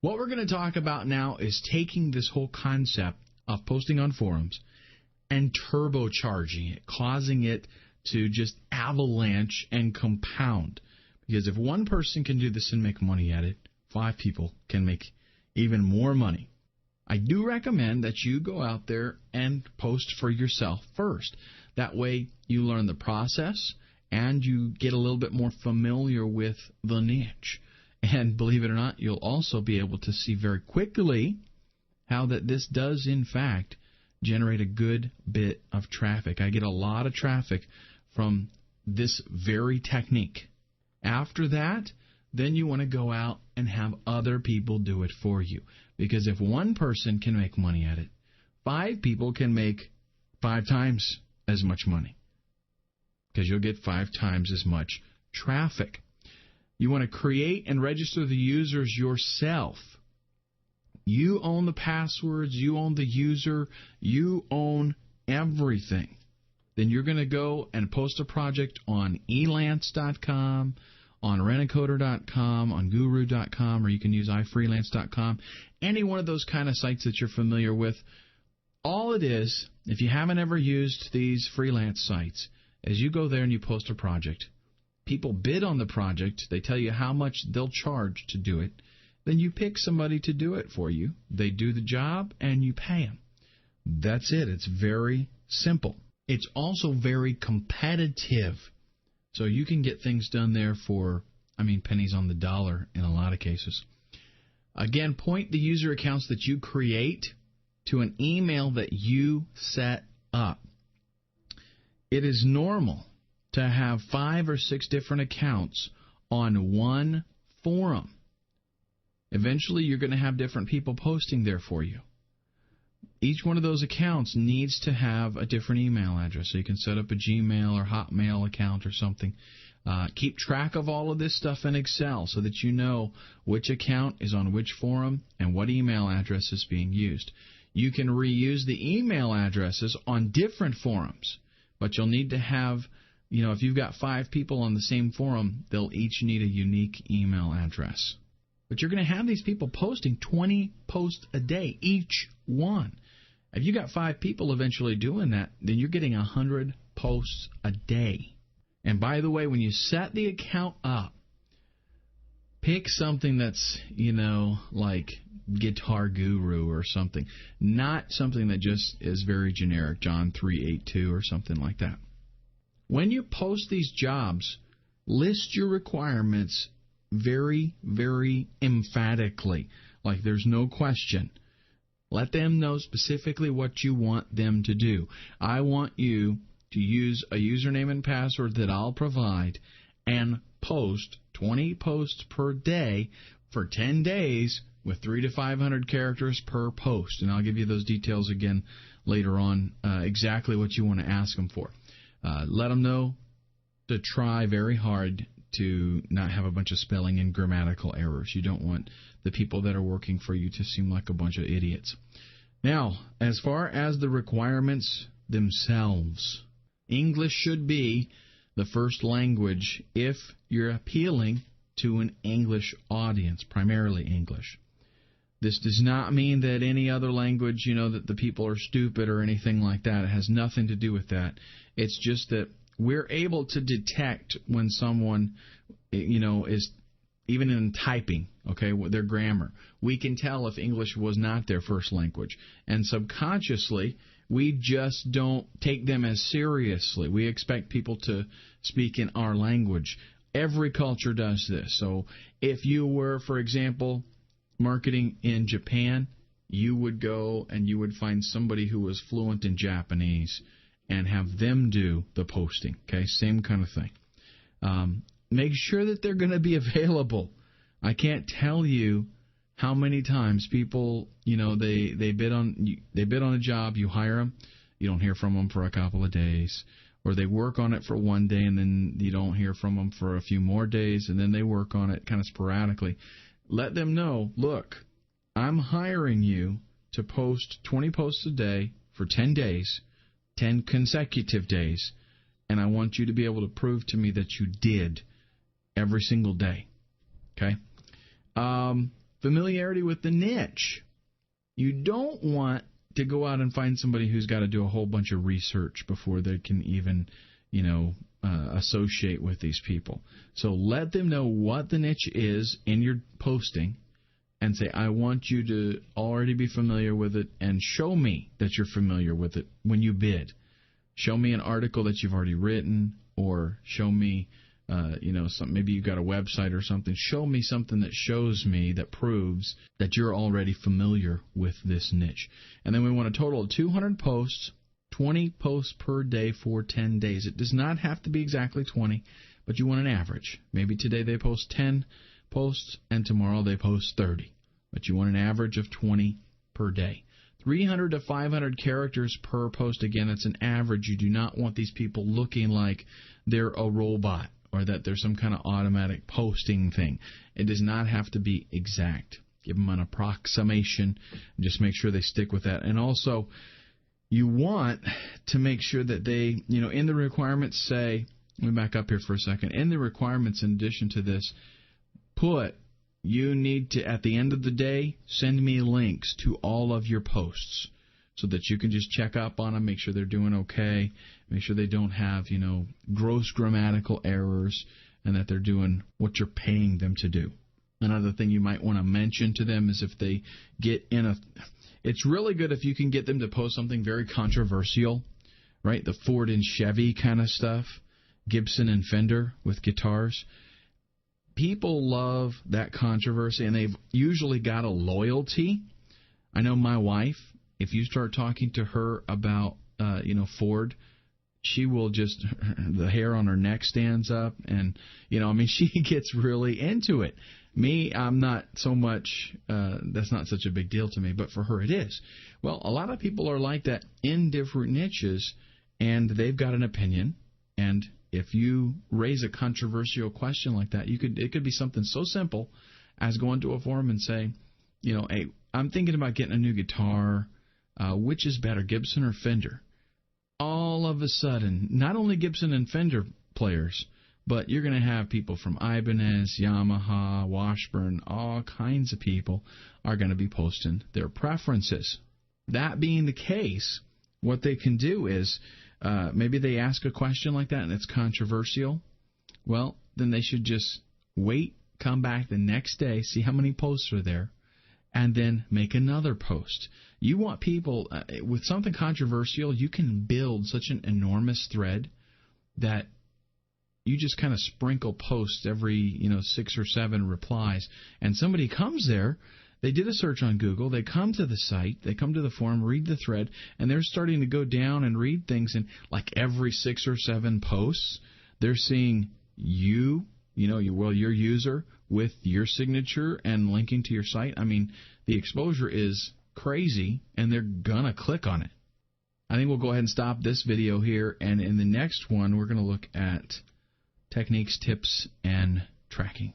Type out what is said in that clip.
What we're going to talk about now is taking this whole concept of posting on forums and turbocharging it, causing it to just avalanche and compound. Because if one person can do this and make money at it, 5 people can make even more money. I do recommend that you go out there and post for yourself first. That way you learn the process and you get a little bit more familiar with the niche. And believe it or not, you'll also be able to see very quickly how that this does, in fact, generate a good bit of traffic. I get a lot of traffic from this very technique. After that, then you want to go out and have other people do it for you. Because if one person can make money at it, 5 people can make 5 times as much money. Because you'll get 5 times as much traffic. You want to create and register the users yourself. You own the passwords, you own the user, you own everything. Then you're going to go and post a project on elance.com, on rentacoder.com, on guru.com, or you can use ifreelance.com, any one of those kind of sites that you're familiar with. All it is, if you haven't ever used these freelance sites, is you go there and you post a project. People bid on the project. They tell you how much they'll charge to do it. Then you pick somebody to do it for you. They do the job, and you pay them. That's it. It's very simple. It's also very competitive. So you can get things done there for, pennies on the dollar in a lot of cases. Again, point the user accounts that you create to an email that you set up. It is normal to have 5 or 6 different accounts on one forum. Eventually, you're going to have different people posting there for you. Each one of those accounts needs to have a different email address. So you can set up a Gmail or Hotmail account or something. Keep track of all of this stuff in Excel so that you know which account is on which forum and what email address is being used. You can reuse the email addresses on different forums, but you'll need to have, if you've got 5 people on the same forum, they'll each need a unique email address. But you're going to have these people posting 20 posts a day, each one. If you got 5 people eventually doing that, then you're getting 100 posts a day. And by the way, when you set the account up, pick something that's, like Guitar Guru or something. Not something that just is very generic, John 3:8-2 or something like that. When you post these jobs, list your requirements very, very emphatically. Like there's no question. Let them know specifically what you want them to do. I want you to use a username and password that I'll provide and post 20 posts per day for 10 days with 300 to 500 characters per post. And I'll give you those details again later on, exactly what you want to ask them for. Let them know to try very hard to not have a bunch of spelling and grammatical errors. You don't want the people that are working for you to seem like a bunch of idiots. Now, as far as the requirements themselves, English should be the first language if you're appealing to an English audience, primarily English. This does not mean that any other language, that the people are stupid or anything like that. It has nothing to do with that. It's just that we're able to detect when someone, is even in typing, okay, their grammar. We can tell if English was not their first language. And subconsciously, we just don't take them as seriously. We expect people to speak in our language. Every culture does this. So if you were, for example, marketing in Japan, you would go and you would find somebody who was fluent in Japanese and have them do the posting. Okay, same kind of thing. Make sure that they're going to be available. I can't tell you how many times people, they bid on a job, you hire them, you don't hear from them for a couple of days, or they work on it for one day and then you don't hear from them for a few more days, and then they work on it kind of sporadically. Let them know, look, I'm hiring you to post 20 posts a day for 10 days, 10 consecutive days, and I want you to be able to prove to me that you did every single day. Okay? familiarity with the niche. You don't want to go out and find somebody who's got to do a whole bunch of research before they can even, associate with these people. So let them know what the niche is in your posting and say, I want you to already be familiar with it, and show me that you're familiar with it when you bid. Show me an article that you've already written, or show me, maybe you've got a website or something. Show me something that shows me, that proves that you're already familiar with this niche. And then we want a total of 200 posts, 20 posts per day for 10 days. It does not have to be exactly 20, but you want an average. Maybe today they post 10 posts and tomorrow they post 30, but you want an average of 20 per day. 300 to 500 characters per post. Again, it's an average. You do not want these people looking like they're a robot or that there's some kind of automatic posting thing. It does not have to be exact. Give them an approximation and just make sure they stick with that. And also, you want to make sure that they, in the requirements say, let me back up here for a second. In the requirements, in addition to this, put, you need to, at the end of the day, send me links to all of your posts so that you can just check up on them, make sure they're doing okay, make sure they don't have, gross grammatical errors, and that they're doing what you're paying them to do. Another thing you might want to mention to them is if they get in a... It's really good if you can get them to post something very controversial, right? The Ford and Chevy kind of stuff, Gibson and Fender with guitars. People love that controversy, and they've usually got a loyalty. I know my wife, if you start talking to her about, Ford, she will just, the hair on her neck stands up, and, she gets really into it. Me, I'm not so much, that's not such a big deal to me, but for her it is. Well, a lot of people are like that in different niches, and they've got an opinion, and if you raise a controversial question like that, it could be something so simple as going to a forum and saying, hey, I'm thinking about getting a new guitar. Which is better, Gibson or Fender? All of a sudden, not only Gibson and Fender players, but you're going to have people from Ibanez, Yamaha, Washburn, all kinds of people are going to be posting their preferences. That being the case, what they can do is maybe they ask a question like that and it's controversial. Well, then they should just wait, come back the next day, see how many posts are there, and then make another post. You want people, with something controversial, you can build such an enormous thread that you just kind of sprinkle posts every, 6 or 7 replies, and somebody comes there, they did a search on Google, they come to the site, they come to the forum, read the thread, and they're starting to go down and read things, and like every 6 or 7 posts, they're seeing your user with your signature and linking to your site. I mean, the exposure is crazy, and they're going to click on it. I think we'll go ahead and stop this video here, and in the next one, we're going to look at techniques, tips, and tracking.